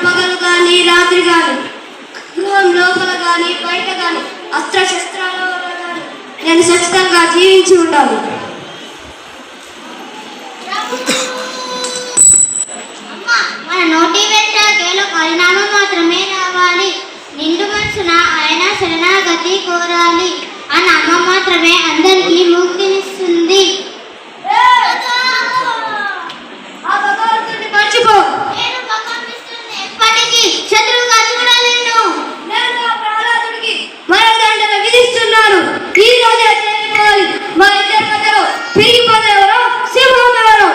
పగలు కానీ రాత్రి కానీ, గృహం లోపల కానీ బయట కానీ, అస్త్రశస్త్రాల వల్ల కానీ నేను స్వచ్ఛంగా జీవించి ఉండాలి. మన నోటి వెంట కేవలం పరిణామం మాత్రమే రావాలి. నిండు మనసున ఆయన శరణాగతి కోరాలి. ఆ నామం మాత్రమే అందరికీ ముక్తినిస్తుంది. మర్చిపో. నేను భగవంతుడిని ఎప్పటికీ శత్రువుగా చూడలేను. నేను ఆ ప్రహ్లాదుడికి మరణదండన విధిస్తున్నాను. ఈ రోజే చేయబోవాలి. మా ఇద్దరి మధ్యలో పెరిగిపోతే ఎవరో సింహం ఎవరో.